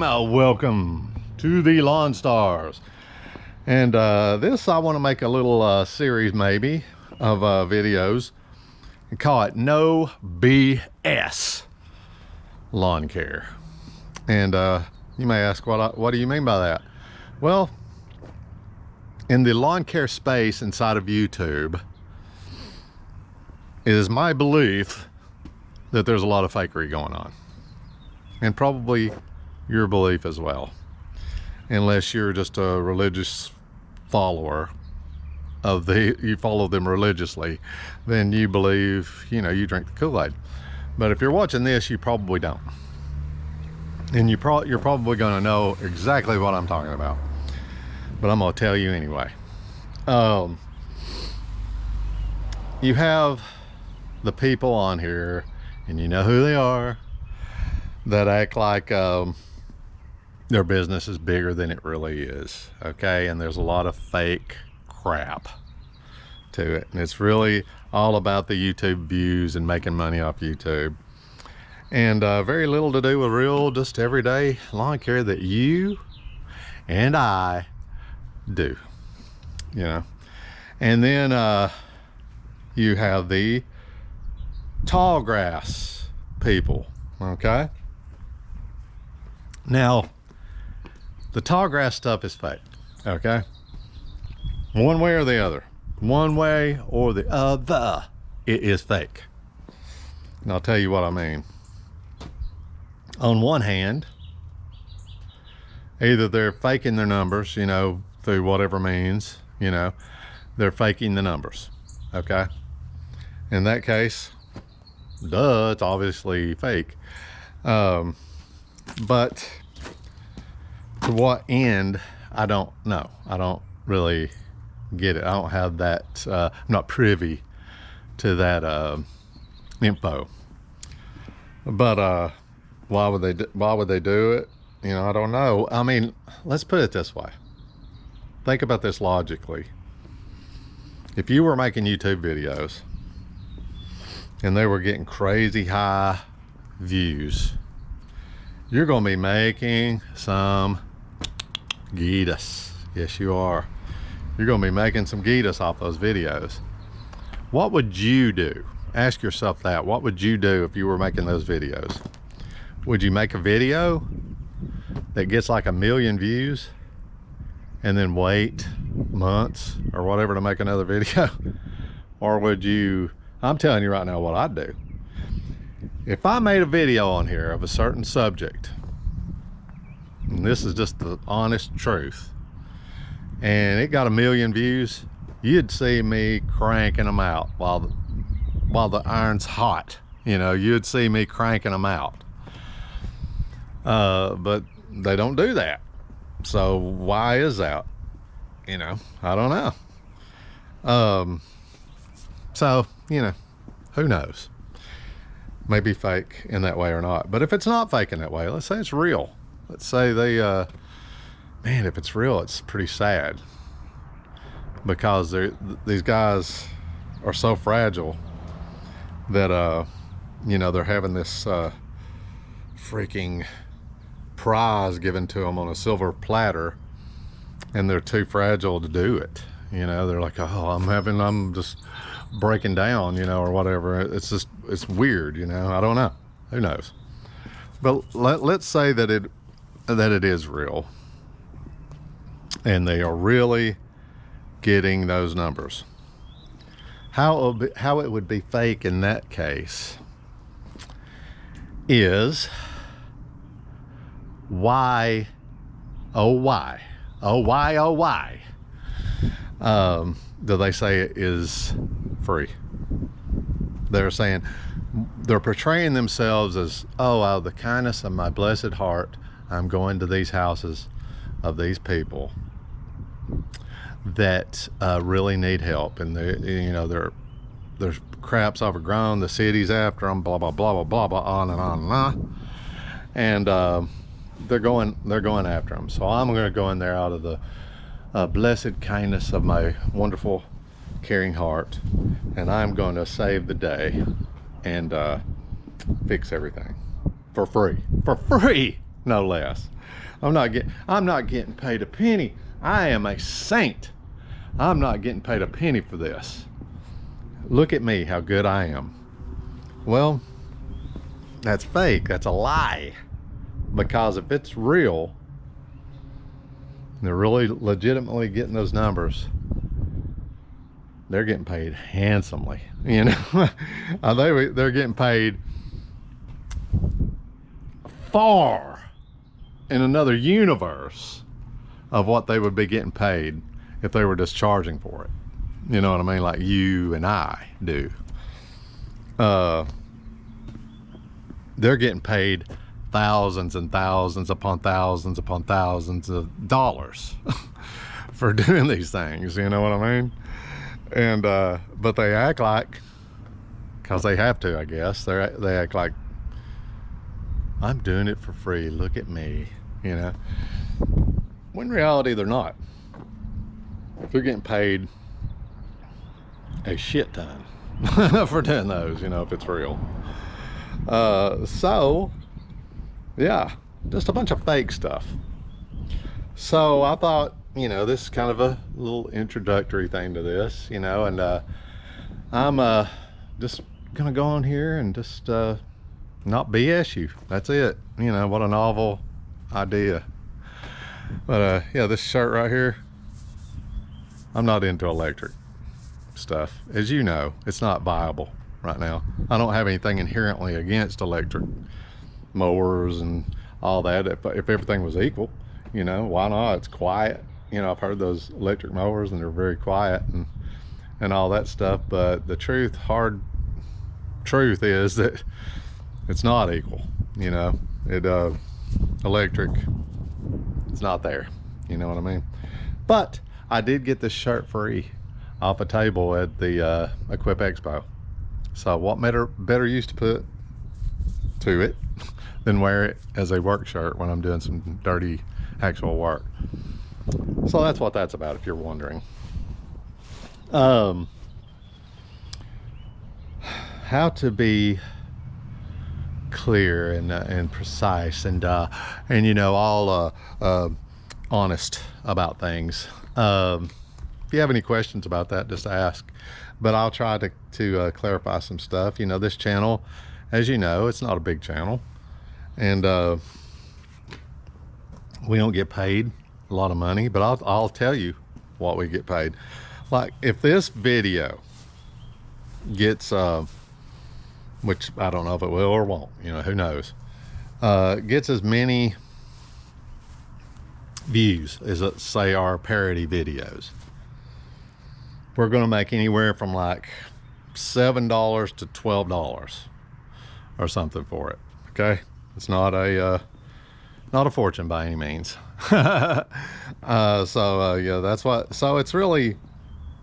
Welcome to the Lawn Stars. And this, I want to make a little series maybe of videos and call it No BS Lawn Care. And you may ask, what do you mean by that? Well, in the lawn care space inside of YouTube, it is my belief that there's a lot of fakery going on, and probably your belief as well, unless you're just a religious follower of you follow them religiously, then you believe, you drink the Kool-Aid. But if you're watching this, you probably don't, and you're probably going to know exactly what I'm talking about, but I'm going to tell you anyway. You have the people on here, and you know who they are, that act like their business is bigger than it really is, okay? And there's a lot of fake crap to it, and it's really all about the YouTube views and making money off YouTube, and very little to do with real, just everyday lawn care that you and I do, And then you have the tall grass people, okay? Now, the tall grass stuff is fake, okay? One way or the other. One way or the other, it is fake. And I'll tell you what I mean. On one hand, either they're faking their numbers, through whatever means, they're faking the numbers, okay? In that case, duh, it's obviously fake. But to what end, I don't know. I don't really get it. I don't have that, I'm not privy to that info. But why would they do it? I don't know. I mean, let's put it this way. Think about this logically. If you were making YouTube videos and they were getting crazy high views, you're going to be making some guitas. Yes, you are. You're going to be making some guitas off those videos. What would you do? Ask yourself that. What would you do if you were making those videos? Would you make a video that gets like 1 million views and then wait months or whatever to make another video? Or would you, I'm telling you right now what I'd do. If I made a video on here of a certain subject, and this is just the honest truth, and it got 1 million views, you'd see me cranking them out while the iron's hot. You'd see me cranking them out. But they don't do that. So why is that? I don't know. So, who knows? Maybe fake in that way or not. But if it's not fake in that way, let's say it's real. Let's say they, man, if it's real, it's pretty sad, because these guys are so fragile that, they're having this freaking prize given to them on a silver platter, and they're too fragile to do it. They're like, oh, I'm just breaking down, or whatever. It's weird, I don't know. Who knows? But let's say that it is real, and they are really getting those numbers. How it would be fake in that case is why do they say it is free? They're portraying themselves as, oh, out of the kindness of my blessed heart, I'm going to these houses of these people that really need help, and their crap's overgrown, the city's after them, blah blah blah blah blah blah, on and on and on, and they're going after them. So I'm going to go in there out of the blessed kindness of my wonderful caring heart, and I'm going to save the day and fix everything for free. no less. I'm not getting paid a penny. I am a saint. I'm not getting paid a penny for this. Look at me, how good I am. Well, that's fake. That's a lie. Because if it's real, they're really legitimately getting those numbers, they're getting paid handsomely, you know. They're getting paid far in another universe of what they would be getting paid if they were just charging for it. You know what I mean? Like you and I do. They're getting paid thousands and thousands upon thousands upon thousands of dollars for doing these things, you know what I mean? And but they act like, because they have to, I guess, they act like, I'm doing it for free, look at me, you know. When in reality they're not. They're getting paid a shit ton for doing those, you know, if it's real. So yeah, just a bunch of fake stuff. So I thought, you know, this is kind of a little introductory thing to this, you know, and I'm just gonna go on here and just not BS you. That's it. You know, what a novel idea. But yeah, this shirt right here, I'm not into electric stuff. As you know, it's not viable right now. I don't have anything inherently against electric mowers and all that. If everything was equal, you know, why not? It's quiet. You know, I've heard those electric mowers and they're very quiet and all that stuff. But the hard truth is that it's not equal. You know, electric, it's not there. You know what I mean? But I did get this shirt free off a table at the Equip Expo. So what better use to put to it than wear it as a work shirt when I'm doing some dirty actual work. So that's what that's about, if you're wondering. How to be clear and precise and you know, all honest about things. If you have any questions about that, just ask. But I'll try to clarify some stuff. You know, this channel, as you know, it's not a big channel, and we don't get paid a lot of money, but I'll tell you what we get paid. Like if this video gets which I don't know if it will or won't, you know, who knows, gets as many views as, let's say, our parody videos, we're going to make anywhere from like $7 to $12 or something for it. Okay, it's not a fortune by any means. Yeah, that's what. So it's really,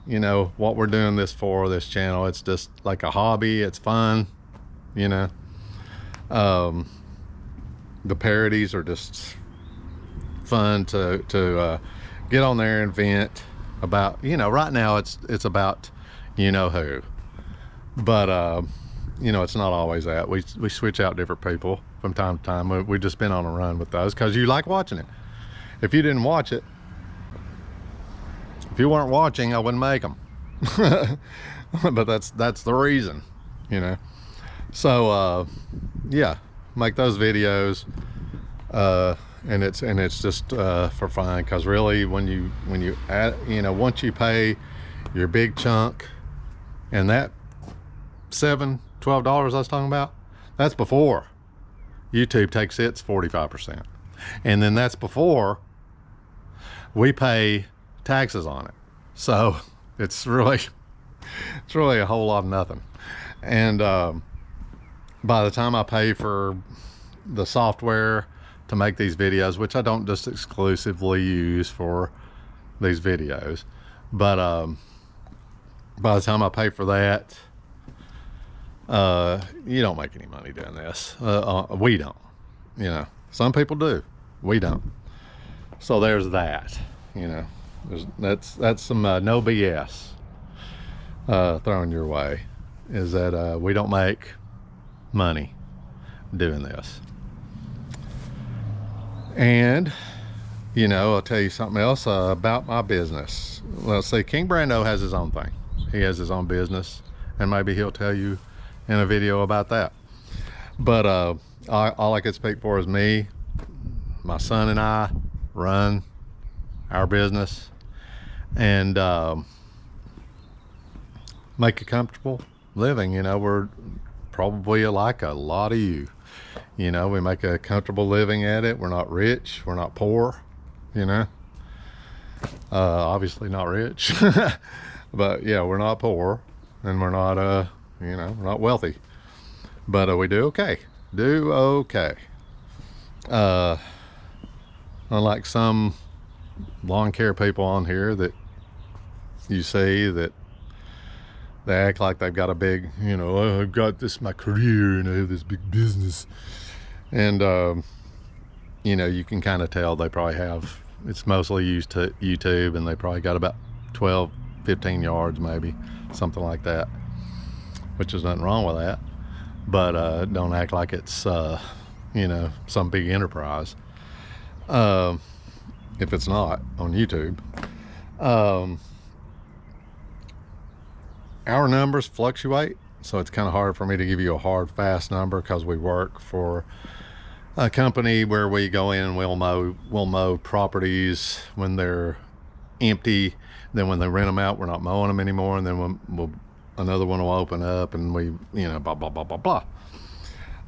you know, what we're doing this for, this channel. It's just like a hobby. It's fun, you know. The parodies are just fun to get on there and vent about. You know, right now it's about you know who, but you know, it's not always that. We switch out different people from time to time. We've just been on a run with those because you like watching it. If you didn't watch it, if you weren't watching, I wouldn't make them. But that's the reason, you know. So yeah, make those videos, and it's just for fun, because really when you add, you know, once you pay your big chunk, and that $12 I was talking about, that's before YouTube takes its 45%, and then that's before we pay taxes on it. So it's really a whole lot of nothing. And by the time I pay for the software to make these videos, which I don't just exclusively use for these videos, but by the time I pay for that, you don't make any money doing this. We don't, you know. Some people do, we don't. So there's that, you know. That's some no BS thrown your way, is that we don't make money doing this. And you know, I'll tell you something else about my business. Let's see, King Brando has his own thing. He has his own business, and maybe he'll tell you in a video about that. But all I can speak for is me. My son and I run our business and make a comfortable living. You know, we're probably like a lot of you. You know, we make a comfortable living at it. We're not rich, we're not poor, you know. Obviously not rich, but yeah, we're not poor, and we're not you know, we're not wealthy, but we do okay. Unlike some lawn care people on here that you see that they act like they've got a big, you know, oh, I've got this, my career, and I have this big business. And, you know, you can kind of tell they probably have, it's mostly used to YouTube, and they probably got about 12, 15 yards, maybe, something like that, which is nothing wrong with that. But don't act like it's, you know, some big enterprise. If it's not on YouTube. Our numbers fluctuate, so it's kind of hard for me to give you a hard, fast number, because we work for a company where we go in and we'll mow properties when they're empty. Then when they rent them out, we're not mowing them anymore, and then another one will open up, and we, you know, blah blah blah blah blah.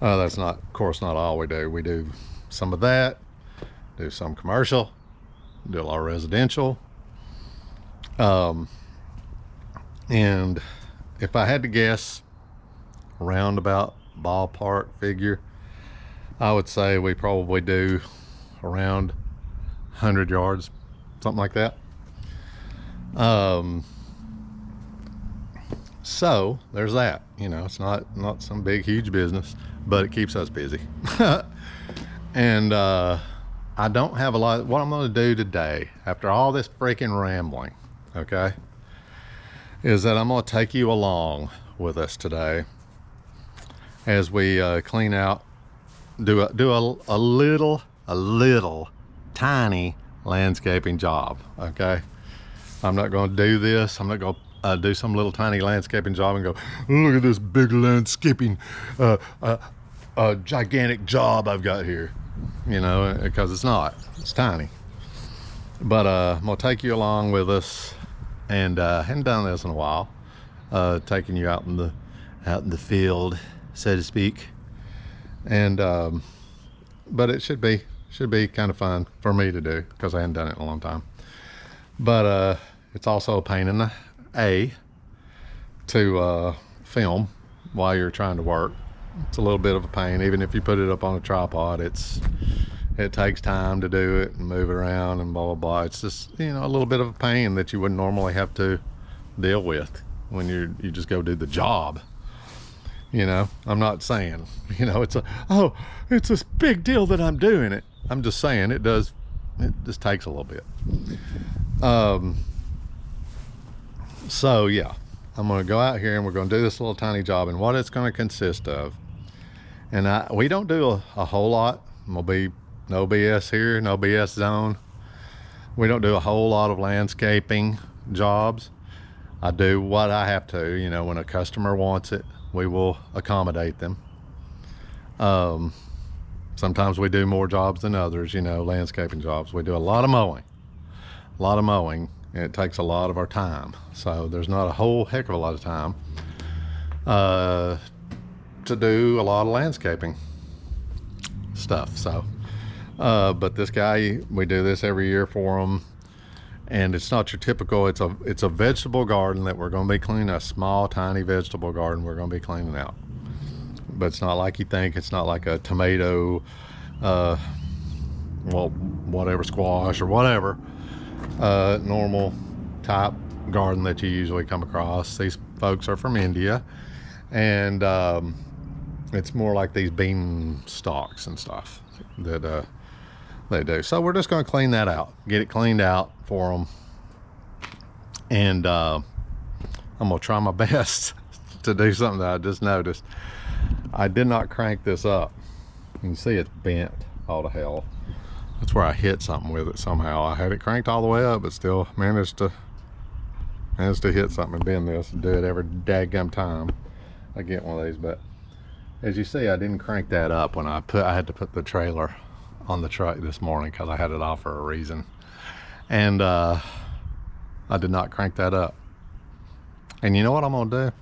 That's not, of course, not all we do. We do some of that, do some commercial, do a lot of residential. And if I had to guess, roundabout ballpark figure, I would say we probably do around 100 yards, something like that. So there's that. You know, it's not some big huge business, but it keeps us busy. And I don't have a lot. What I'm going to do today, after all this freaking rambling, okay, is that I'm going to take you along with us today as we clean out, do a little tiny landscaping job. Okay, I'm not going to do this. I'm not going to do some little tiny landscaping job and go, look at this big landscaping gigantic job I've got here, you know, because it's tiny. But I'm gonna take you along with us, and hadn't done this in a while, taking you out in the field, so to speak. And but it should be kind of fun for me to do, because I hadn't done it in a long time. But it's also a pain in the to film while you're trying to work. It's a little bit of a pain. Even if you put it up on a tripod, it takes time to do it and move it around and blah blah blah. It's just, you know, a little bit of a pain that you wouldn't normally have to deal with when you just go do the job. You know, I'm not saying, you know, it's this big deal that I'm doing it. I'm just saying it just takes a little bit. So yeah, I'm going to go out here and we're going to do this little tiny job, and what it's going to consist of. And we don't do a whole lot. Will be no BS here, no BS zone. We don't do a whole lot of landscaping jobs. I do what I have to, you know, when a customer wants it, we will accommodate them. Sometimes we do more jobs than others, you know, landscaping jobs. We do a lot of mowing, and it takes a lot of our time. So there's not a whole heck of a lot of time to do a lot of landscaping stuff. So but this guy, we do this every year for him, and it's not your typical, it's a vegetable garden that we're going to be cleaning, a small tiny vegetable garden we're going to be cleaning out. But it's not like you think. It's not like a tomato, well, whatever, squash or whatever normal type garden that you usually come across. These folks are from India, and it's more like these bean stalks and stuff that they do. So we're just going to clean that out, get it cleaned out for them, and I'm going to try my best to do something that I just noticed. I did not crank this up. You can see it's bent all to hell. That's where I hit something with it somehow. I had it cranked all the way up, but still managed to hit something and bend this and do it every daggum time I get one of these. But as you see, I didn't crank that up when I had to put the trailer on the truck this morning because I had it off for a reason. And I did not crank that up. And you know what I'm gonna do?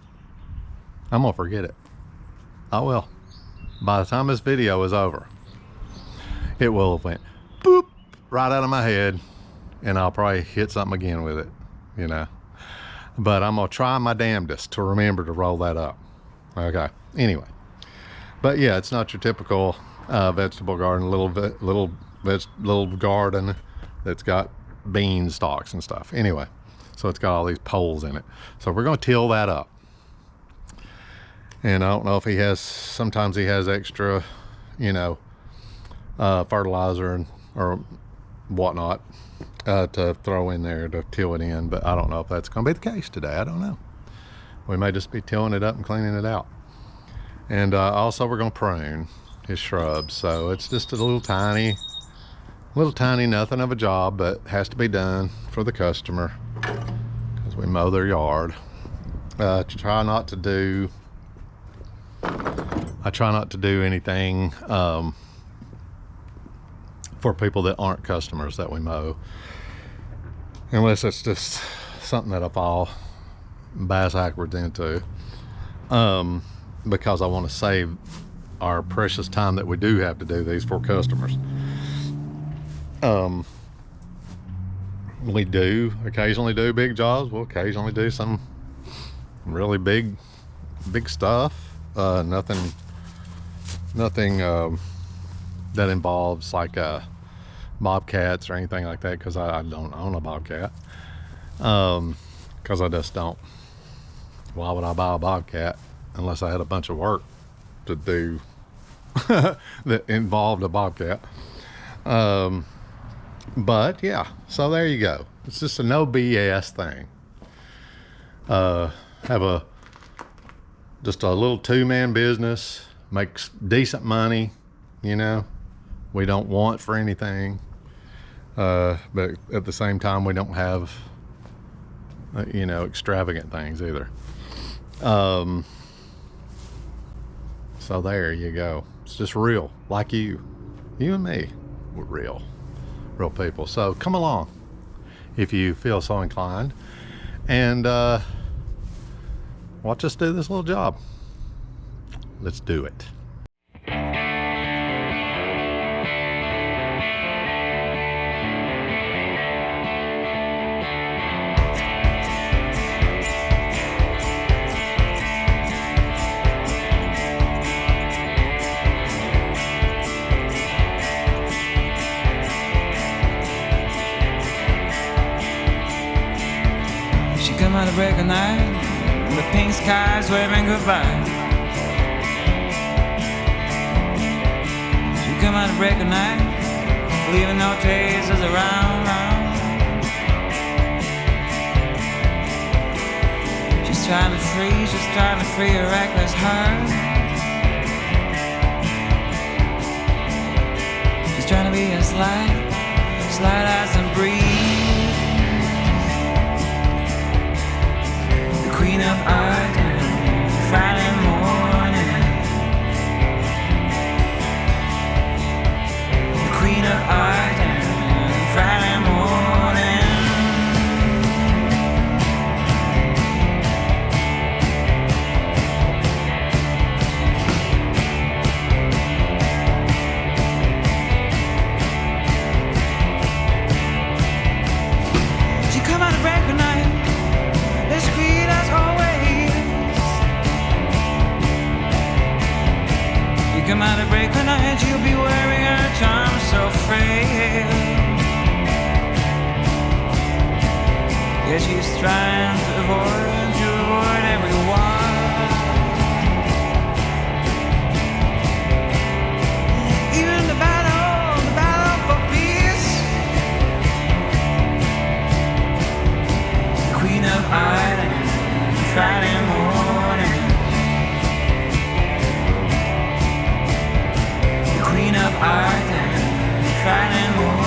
I'm gonna forget it. I will. By the time this video is over, it will have went boop right out of my head, and I'll probably hit something again with it, you know. But I'm gonna try my damnedest to remember to roll that up. Okay. Anyway, but yeah, it's not your typical vegetable garden, little garden that's got bean stalks and stuff. Anyway, so it's got all these poles in it. So we're gonna till that up. And I don't know if he has, sometimes he has extra, you know, fertilizer or whatnot to throw in there to till it in, but I don't know if that's going to be the case today. I don't know. We may just be tilling it up and cleaning it out. And also we're going to prune his shrubs. So it's just a little tiny, nothing of a job, but has to be done for the customer because we mow their yard. I try not to do anything for people that aren't customers that we mow, unless it's just something that I fall backwards into, because I want to save our precious time that we do have to do these for customers. We do occasionally do big jobs. We'll occasionally do some really big stuff. Nothing that involves like bobcats or anything like that, because I don't own a bobcat, because I just don't. Why would I buy a bobcat unless I had a bunch of work to do that involved a bobcat? But yeah, so there you go. It's just a no BS thing. Have just a little two-man business, makes decent money, you know. We don't want for anything, but at the same time we don't have you know, extravagant things either. So there you go. It's just real, like you and me. We're real people. So come along if you feel so inclined, and watch us do this little job. Let's do it. She come out of break of night, the pink skies waving goodbye. She come out of break of night, leaving no traces around. She's trying to free a reckless heart. She's trying to be as light as a breeze. The queen of art, Friday morning. The queen of art, Friday morning. She come out of break of night, discreet as always. You come out of break of night, you'll be wearing her charm so frail. Yeah, she's trying to avoid everyone. Even the battle for peace. The queen of art and Friday morning. The queen of art and Friday morning.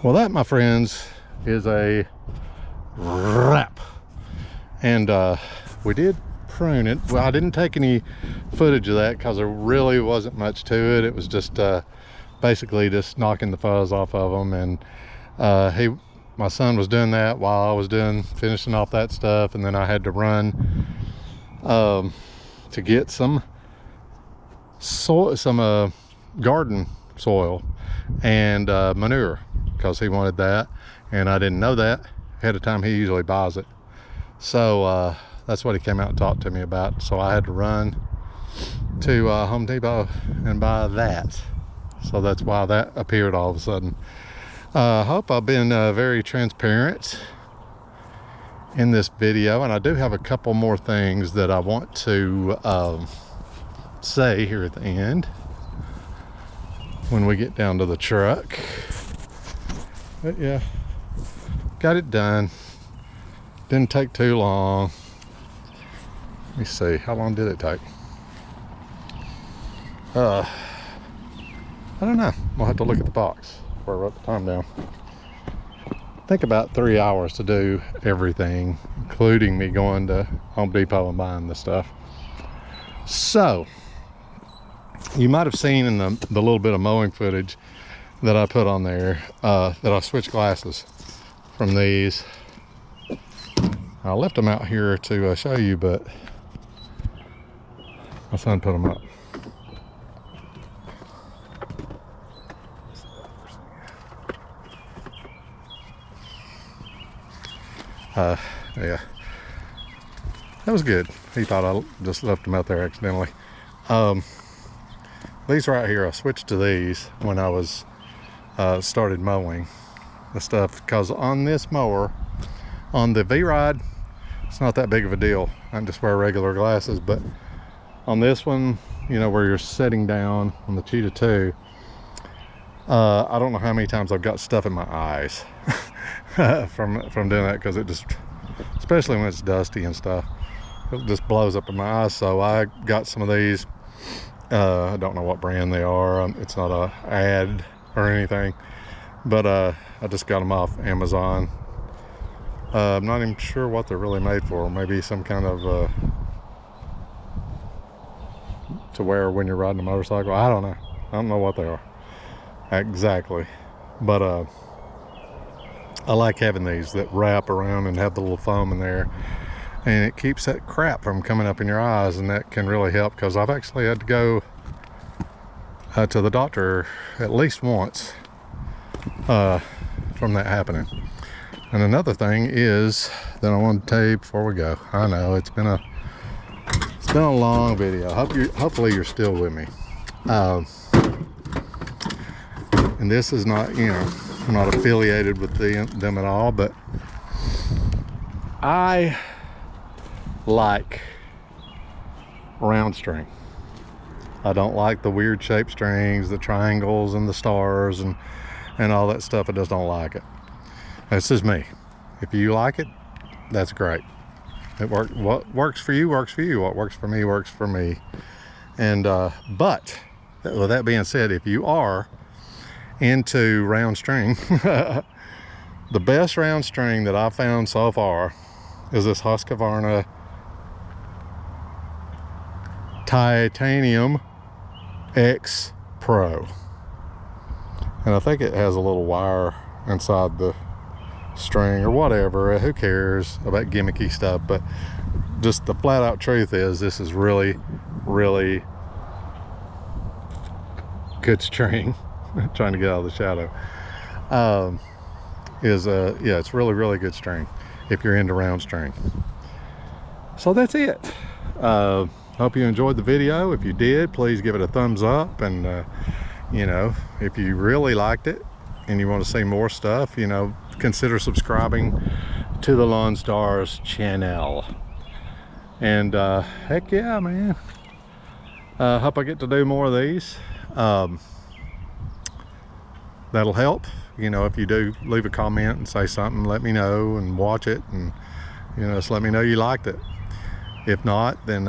Well, that, my friends, is a wrap. And we did prune it. Well, I didn't take any footage of that because there really wasn't much to it. It was just basically just knocking the fuzz off of them. And my son was doing that while I was finishing off that stuff. And then I had to run to get some soil, some garden soil and manure, because he wanted that, and I didn't know that ahead of time. He usually buys it, so that's what he came out and talked to me about. So I had to run to Home Depot and buy that. So that's why that appeared all of a sudden. I hope I've been very transparent in this video, and I do have a couple more things that I want to say here at the end when we get down to the truck. But yeah, got it done. Didn't take too long. Let me see, how long did it take? I don't know. We'll have to look at the box before I wrote the time down. I think about 3 hours to do everything, including me going to Home Depot and buying the stuff. So you might have seen in the little bit of mowing footage that I put on there that I switched glasses from these. I left them out here to show you, but my son put them up. Yeah, that was good. He thought I just left them out there accidentally. These right here, I switched to these when I was started mowing the stuff, because on this mower, on the V-Ride, it's not that big of a deal. I can just wear regular glasses, but on this one, you know, where you're sitting down on the Cheetah 2, I don't know how many times I've got stuff in my eyes from doing that, because it just, especially when it's dusty and stuff, it just blows up in my eyes. So I got some of these. I don't know what brand they are. It's not a ad or anything, but I just got them off Amazon. I'm not even sure what they're really made for. Maybe some kind of to wear when you're riding a motorcycle. I don't know. I don't know what they are exactly, but I like having these that wrap around and have the little foam in there, and it keeps that crap from coming up in your eyes, and that can really help, because I've actually had to go to the doctor at least once from that happening. And another thing is that I want to tell you before we go. I know it's been a long video. Hopefully you're still with me. And this is not, you know, I'm not affiliated with them at all, but I like round string. I don't like the weird shaped strings, the triangles and the stars and all that stuff. I just don't like it. This is me. If you like it, that's great. What works for you works for you. What works for me works for me. And but with that being said, if you are into round string, the best round string that I found so far is this Husqvarna Titanium X Pro, and I think it has a little wire inside the string or whatever. Who cares about gimmicky stuff? But just the flat out truth is, this is really good string. Trying to get out of the shadow. Yeah, it's really good string if you're into round string. So that's it. Hope you enjoyed the video. If you did, please give it a thumbs up, and you know, if you really liked it and you want to see more stuff, you know, consider subscribing to the Lawn Stars channel. And heck yeah, man, hope I get to do more of these. That'll help. You know, if you do leave a comment and say something, let me know, and watch it, and you know, just let me know you liked it. If not, then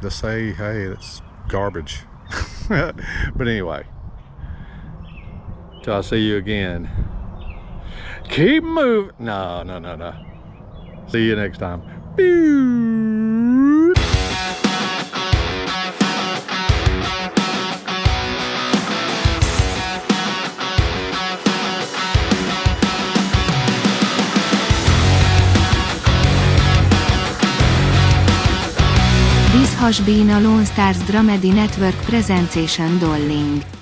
just say, hey, it's garbage. But anyway, till I see you again, Keep moving. No. See you next time. Pew. This has been a Lone Stars Dramedy Network presentation Dolling.